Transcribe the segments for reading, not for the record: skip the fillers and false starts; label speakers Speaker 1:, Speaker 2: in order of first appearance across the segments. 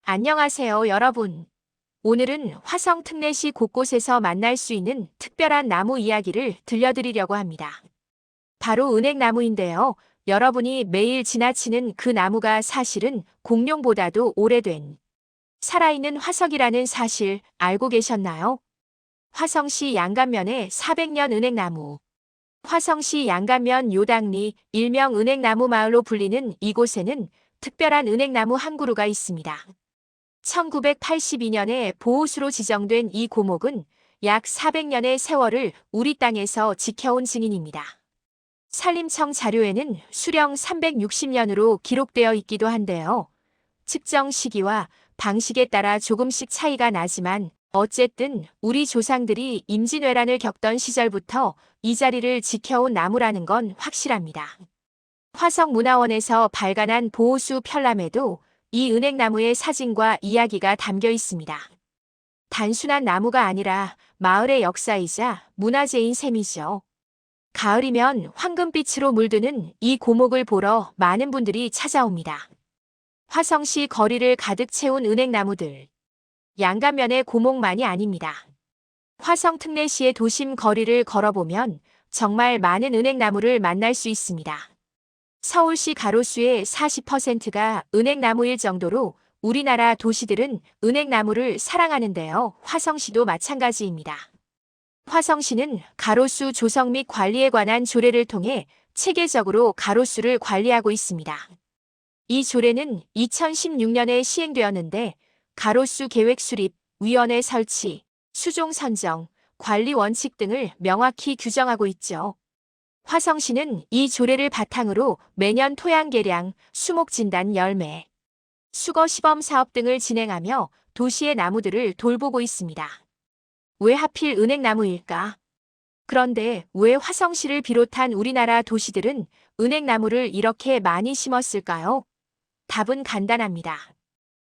Speaker 1: 안녕하세요, 여러분. 오늘은 화성 특례시 곳곳에서 만날 수 있는 특별한 나무 이야기를 들려드리려고 합니다. 바로 은행나무인데요. 여러분이 매일 지나치는 그 나무가 사실은 공룡보다도 오래된 살아있는 화석이라는 사실 알고 계셨나요? 화성시 양감면의 400년 은행나무. 화성시 양감면 요당리, 일명 은행나무 마을로 불리는 이곳에는 특별한 은행나무 한 그루가 있습니다. 1982년에 보호수로 지정된 이 고목은 약 400년의 세월을 우리 땅에서 지켜온 증인입니다. 산림청 자료에는 수령 360년으로 기록되어 있기도 한데요. 측정 시기와 방식에 따라 조금씩 차이가 나지만 어쨌든 우리 조상들이 임진왜란을 겪던 시절부터 이 자리를 지켜온 나무라는 건 확실합니다. 화성문화원에서 발간한 보호수 편람에도 이 은행나무의 사진과 이야기가 담겨 있습니다. 단순한 나무가 아니라 마을의 역사이자 문화재인 셈이죠. 가을이면 황금빛으로 물드는 이 고목을 보러 많은 분들이 찾아옵니다. 화성시 거리를 가득 채운 은행나무들. 양감면의 고목만이 아닙니다. 화성 특례시의 도심 거리를 걸어보면 정말 많은 은행나무를 만날 수 있습니다. 서울시 가로수의 40%가 은행나무일 정도로 우리나라 도시들은 은행나무를 사랑하는데요. 화성시도 마찬가지입니다. 화성시는 가로수 조성 및 관리에 관한 조례를 통해 체계적으로 가로수를 관리하고 있습니다. 이 조례는 2016년에 시행되었는데 가로수 계획 수립, 위원회 설치, 수종 선정, 관리 원칙 등을 명확히 규정하고 있죠. 화성시는 이 조례를 바탕으로 매년 토양 개량, 수목 진단 열매, 수거 시범 사업 등을 진행하며 도시의 나무들을 돌보고 있습니다. 왜 하필 은행나무일까? 그런데 왜 화성시를 비롯한 우리나라 도시들은 은행나무를 이렇게 많이 심었을까요? 답은 간단합니다.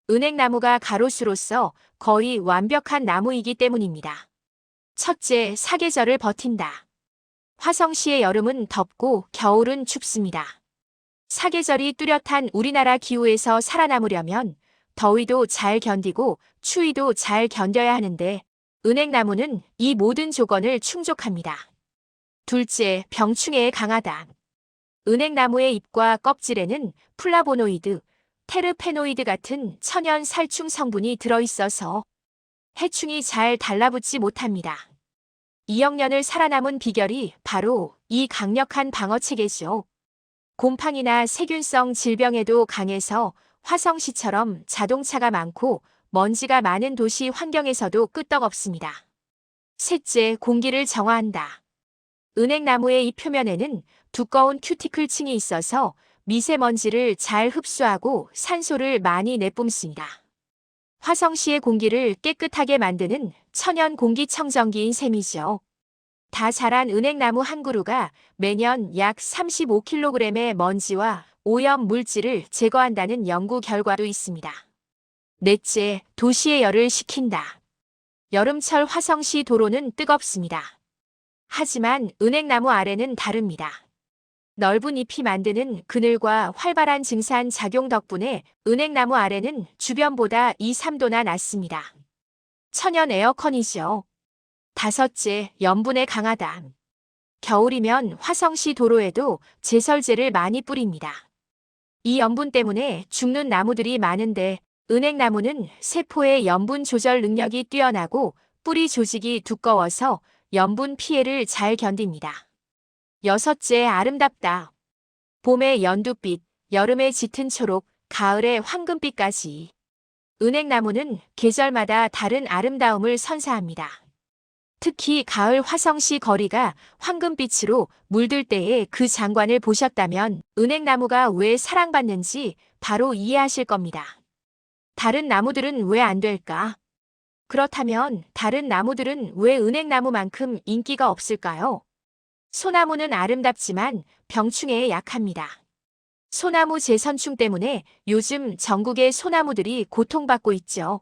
Speaker 1: 은행나무가 가로수로서 거의 완벽한 나무이기 때문입니다. 첫째, 사계절을 버틴다. 화성시의 여름은 덥고 겨울은 춥습니다. 사계절이 뚜렷한 우리나라 기후에서 살아남으려면 더위도 잘 견디고 추위도 잘 견뎌야 하는데 은행나무는 이 모든 조건을 충족합니다. 둘째, 병충해에 강하다. 은행나무의 잎과 껍질에는 플라보노이드, 테르페노이드 같은 천연 살충 성분이 들어있어서 해충이 잘 달라붙지 못합니다. 2억 년을 살아남은 비결이 바로 이 강력한 방어체계죠. 곰팡이나 세균성 질병에도 강해서 화성시처럼 자동차가 많고 먼지가 많은 도시 환경에서도 끄떡없습니다. 셋째, 공기를 정화한다. 은행나무의 잎 표면에는 두꺼운 큐티클층이 있어서 미세먼지를 잘 흡수하고 산소를 많이 내뿜습니다. 화성시의 공기를 깨끗하게 만드는 천연 공기청정기인 셈이죠. 다 자란 은행나무 한 그루가 매년 약 35kg의 먼지와 오염 물질을 제거한다는 연구 결과도 있습니다. 넷째, 도시의 열을 식힌다. 여름철 화성시 도로는 뜨겁습니다. 하지만 은행나무 아래는 다릅니다. 넓은 잎이 만드는 그늘과 활발한 증산 작용 덕분에 은행나무 아래는 주변보다 2, 3도나 낮습니다. 천연 에어컨이죠. 다섯째, 염분에 강하다. 겨울이면 화성시 도로에도 제설제를 많이 뿌립니다. 이 염분 때문에 죽는 나무들이 많은데 은행나무는 세포의 염분 조절 능력이 뛰어나고 뿌리 조직이 두꺼워서 염분 피해를 잘 견딥니다. 여섯째, 아름답다. 봄의 연두빛, 여름의 짙은 초록, 가을의 황금빛까지. 은행나무는 계절마다 다른 아름다움을 선사합니다. 특히 가을 화성시 거리가 황금빛으로 물들 때의 그 장관을 보셨다면 은행나무가 왜 사랑받는지 바로 이해하실 겁니다. 다른 나무들은 왜 안 될까? 그렇다면 다른 나무들은 왜 은행나무만큼 인기가 없을까요? 소나무는 아름답지만 병충해에 약합니다. 소나무 재선충 때문에 요즘 전국의 소나무들이 고통받고 있죠.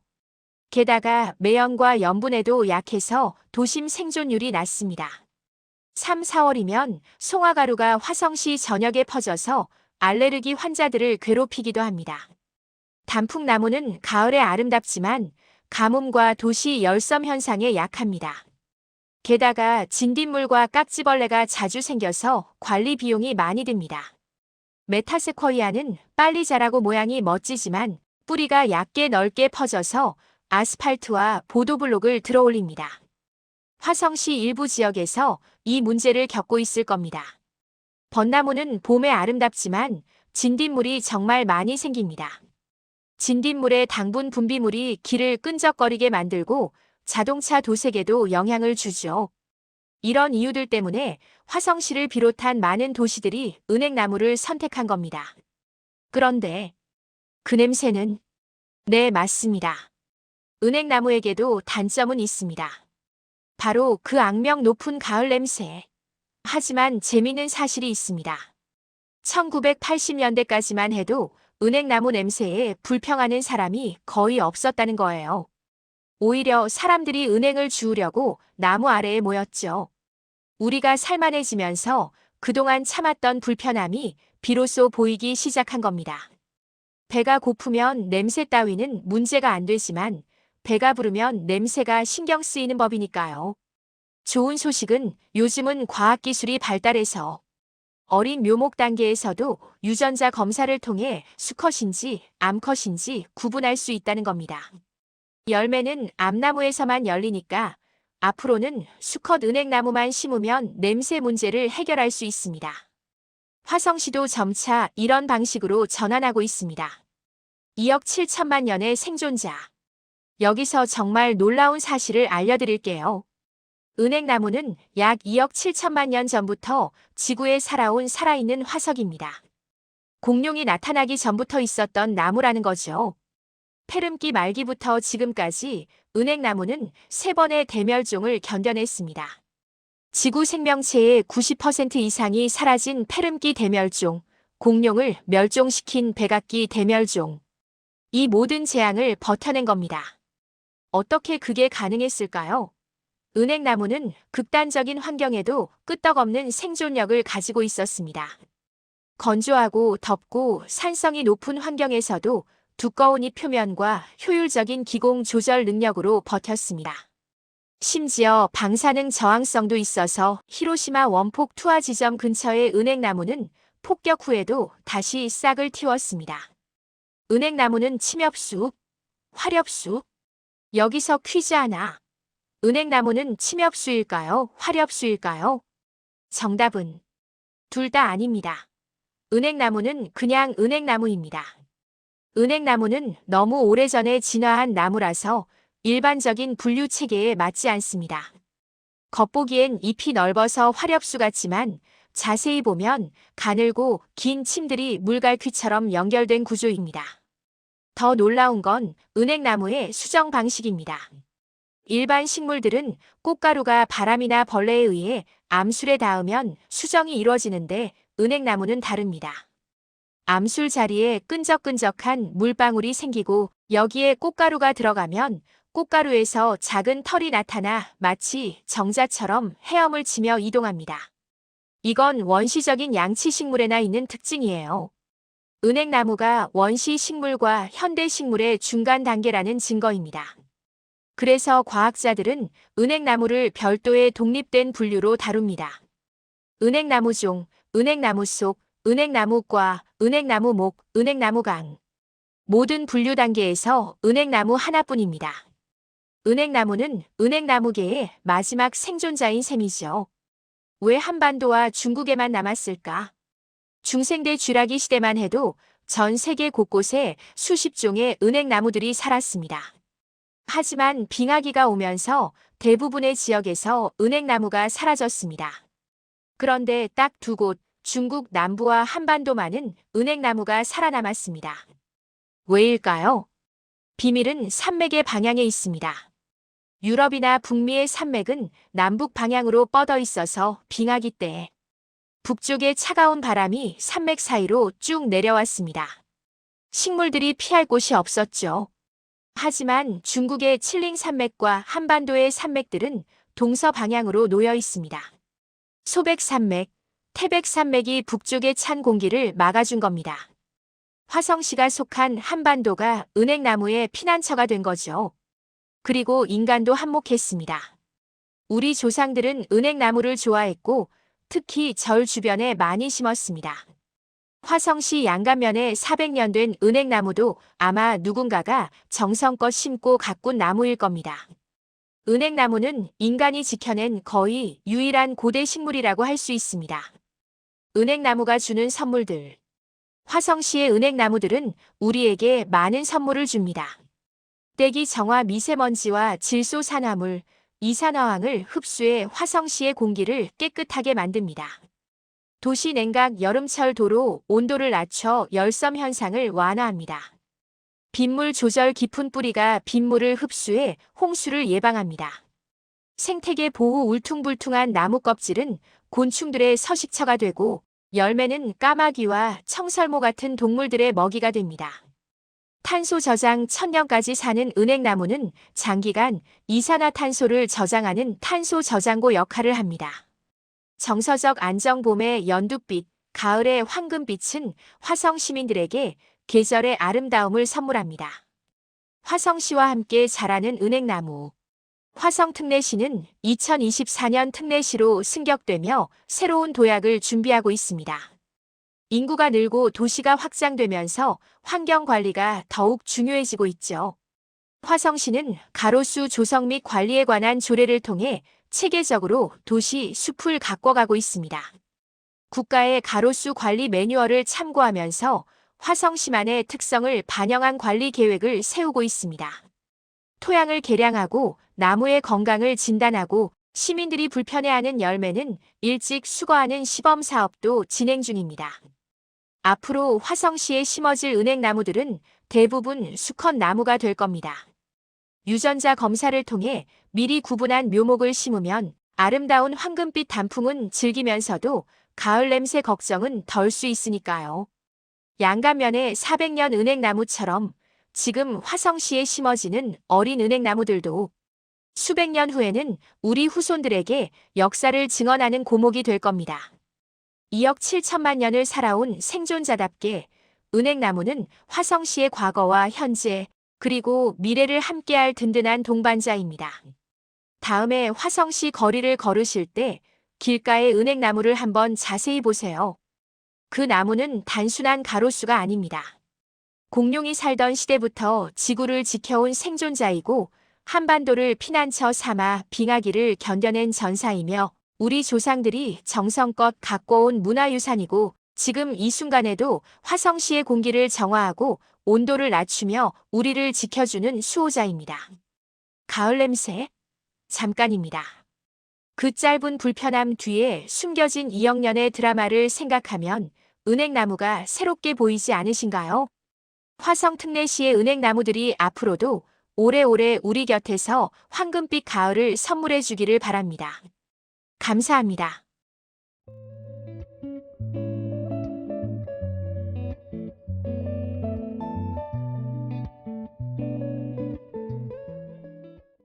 Speaker 1: 게다가 매연과 염분에도 약해서 도심 생존율이 낮습니다. 3, 4월이면 송화가루가 화성시 전역에 퍼져서 알레르기 환자들을 괴롭히기도 합니다. 단풍나무는 가을에 아름답지만 가뭄과 도시 열섬 현상에 약합니다. 게다가 진딧물과 깍지벌레가 자주 생겨서 관리 비용이 많이 듭니다. 메타세쿼이아는 빨리 자라고 모양이 멋지지만 뿌리가 얕게 넓게 퍼져서 아스팔트와 보도블록을 들어올립니다. 화성시 일부 지역에서 이 문제를 겪고 있을 겁니다. 벚나무는 봄에 아름답지만 진딧물이 정말 많이 생깁니다. 진딧물의 당분 분비물이 길을 끈적거리게 만들고 자동차 도색에도 영향을 주죠. 이런 이유들 때문에 화성시를 비롯한 많은 도시들이 은행나무를 선택한 겁니다. 그런데 그 냄새는? 네, 맞습니다. 은행나무에게도 단점은 있습니다. 바로 그 악명 높은 가을 냄새. 하지만 재미있는 사실이 있습니다. 1980년대까지만 해도 은행나무 냄새에 불평하는 사람이 거의 없었다는 거예요. 오히려 사람들이 은행을 주우려고 나무 아래에 모였죠. 우리가 살만해지면서 그동안 참았던 불편함이 비로소 보이기 시작한 겁니다. 배가 고프면 냄새 따위는 문제가 안 되지만 배가 부르면 냄새가 신경 쓰이는 법이니까요. 좋은 소식은 요즘은 과학기술이 발달해서 어린 묘목 단계에서도 유전자 검사를 통해 수컷인지 암컷인지 구분할 수 있다는 겁니다. 열매는 암나무에서만 열리니까 앞으로는 수컷 은행나무만 심으면 냄새 문제를 해결할 수 있습니다. 화성시도 점차 이런 방식으로 전환하고 있습니다. 2억 7천만 년의 생존자. 여기서 정말 놀라운 사실을 알려드릴게요. 은행나무는 약 2억 7천만 년 전부터 지구에 살아온 살아있는 화석입니다. 공룡이 나타나기 전부터 있었던 나무라는 거죠. 페름기 말기부터 지금까지 은행나무는 3번의 대멸종을 견뎌냈습니다. 지구 생명체의 90% 이상이 사라진 페름기 대멸종, 공룡을 멸종시킨 백악기 대멸종. 이 모든 재앙을 버텨낸 겁니다. 어떻게 그게 가능했을까요? 은행나무는 극단적인 환경에도 끄떡없는 생존력을 가지고 있었습니다. 건조하고 덥고 산성이 높은 환경에서도 두꺼운 잎 표면과 효율적인 기공 조절 능력으로 버텼습니다. 심지어 방사능 저항성도 있어서 히로시마 원폭 투하 지점 근처의 은행나무는 폭격 후에도 다시 싹을 틔웠습니다. 은행나무는 침엽수, 화렵수? 여기서 퀴즈 하나. 은행나무는 침엽수일까요? 화렵수일까요? 정답은 둘 다 아닙니다. 은행나무는 그냥 은행나무입니다. 은행나무는 너무 오래전에 진화한 나무라서 일반적인 분류 체계에 맞지 않습니다. 겉보기엔 잎이 넓어서 화렵수 같지만 자세히 보면 가늘고 긴 침들이 물갈퀴처럼 연결된 구조입니다. 더 놀라운 건 은행나무의 수정 방식입니다. 일반 식물들은 꽃가루가 바람이나 벌레에 의해 암술에 닿으면 수정이 이루어지는데 은행나무는 다릅니다. 암술 자리에 끈적끈적한 물방울이 생기고 여기에 꽃가루가 들어가면 꽃가루에서 작은 털이 나타나 마치 정자처럼 헤엄을 치며 이동합니다. 이건 원시적인 양치식물에나 있는 특징이에요. 은행나무가 원시식물과 현대식물의 중간 단계라는 증거입니다. 그래서 과학자들은 은행나무를 별도의 독립된 분류로 다룹니다. 은행나무종, 은행나무속, 은행나무과, 은행나무목, 은행나무강. 모든 분류 단계에서 은행나무 하나뿐입니다. 은행나무는 은행나무계의 마지막 생존자인 셈이죠. 왜 한반도와 중국에만 남았을까? 중생대 쥐라기 시대만 해도 전 세계 곳곳에 수십 종의 은행나무들이 살았습니다. 하지만 빙하기가 오면서 대부분의 지역에서 은행나무가 사라졌습니다. 그런데 딱 두 곳, 중국 남부와 한반도만은 은행나무가 살아남았습니다. 왜일까요? 비밀은 산맥의 방향에 있습니다. 유럽이나 북미의 산맥은 남북 방향으로 뻗어 있어서 빙하기 때 북쪽의 차가운 바람이 산맥 사이로 쭉 내려왔습니다. 식물들이 피할 곳이 없었죠. 하지만 중국의 칠링 산맥과 한반도의 산맥들은 동서 방향으로 놓여 있습니다. 소백 산맥, 태백 산맥이 북쪽의 찬 공기를 막아준 겁니다. 화성시가 속한 한반도가 은행나무의 피난처가 된 거죠. 그리고 인간도 한몫했습니다. 우리 조상들은 은행나무를 좋아했고 특히 절 주변에 많이 심었습니다. 화성시 양감면에 400년 된 은행나무도 아마 누군가가 정성껏 심고 가꾼 나무일 겁니다. 은행나무는 인간이 지켜낸 거의 유일한 고대 식물이라고 할 수 있습니다. 은행나무가 주는 선물들. 화성시의 은행나무들은 우리에게 많은 선물을 줍니다. 대기 정화 미세먼지와 질소 산화물, 이산화황을 흡수해 화성시의 공기를 깨끗하게 만듭니다. 도시 냉각 여름철 도로 온도를 낮춰 열섬 현상을 완화합니다. 빗물 조절 깊은 뿌리가 빗물을 흡수해 홍수를 예방합니다. 생태계 보호 울퉁불퉁한 나무 껍질은 곤충들의 서식처가 되고 열매는 까마귀와 청설모 같은 동물들의 먹이가 됩니다. 탄소 저장 1000년까지 사는 은행나무는 장기간 이산화탄소를 저장하는 탄소 저장고 역할을 합니다. 정서적 안정 봄의 연두빛, 가을의 황금빛은 화성 시민들에게 계절의 아름다움을 선물합니다. 화성시와 함께 자라는 은행나무. 화성 특례시는 2024년 특례시로 승격되며 새로운 도약을 준비하고 있습니다. 인구가 늘고 도시가 확장되면서 환경 관리가 더욱 중요해지고 있죠. 화성시는 가로수 조성 및 관리에 관한 조례를 통해 체계적으로 도시 숲을 가꿔가고 있습니다. 국가의 가로수 관리 매뉴얼을 참고하면서 화성시만의 특성을 반영한 관리 계획을 세우고 있습니다. 토양을 개량하고 나무의 건강을 진단하고 시민들이 불편해하는 열매는 일찍 수거하는 시범 사업도 진행 중입니다. 앞으로 화성시에 심어질 은행나무들은 대부분 수컷 나무가 될 겁니다. 유전자 검사를 통해 미리 구분한 묘목을 심으면 아름다운 황금빛 단풍은 즐기면서도 가을 냄새 걱정은 덜 수 있으니까요. 양감면의 400년 은행나무처럼 지금 화성시에 심어지는 어린 은행나무들도 수백 년 후에는 우리 후손들에게 역사를 증언하는 고목이 될 겁니다. 2억 7천만 년을 살아온 생존자답게 은행나무는 화성시의 과거와 현재 그리고 미래를 함께할 든든한 동반자입니다. 다음에 화성시 거리를 걸으실 때 길가의 은행나무를 한번 자세히 보세요. 그 나무는 단순한 가로수가 아닙니다. 공룡이 살던 시대부터 지구를 지켜온 생존자이고 한반도를 피난처 삼아 빙하기를 견뎌낸 전사이며 우리 조상들이 정성껏 가꿔온 문화유산이고 지금 이 순간에도 화성시의 공기를 정화하고 온도를 낮추며 우리를 지켜주는 수호자입니다. 가을 냄새? 잠깐입니다. 그 짧은 불편함 뒤에 숨겨진 2억 년의 드라마를 생각하면 은행나무가 새롭게 보이지 않으신가요? 화성 특례시의 은행나무들이 앞으로도 오래오래 우리 곁에서 황금빛 가을을 선물해 주기를 바랍니다. 감사합니다.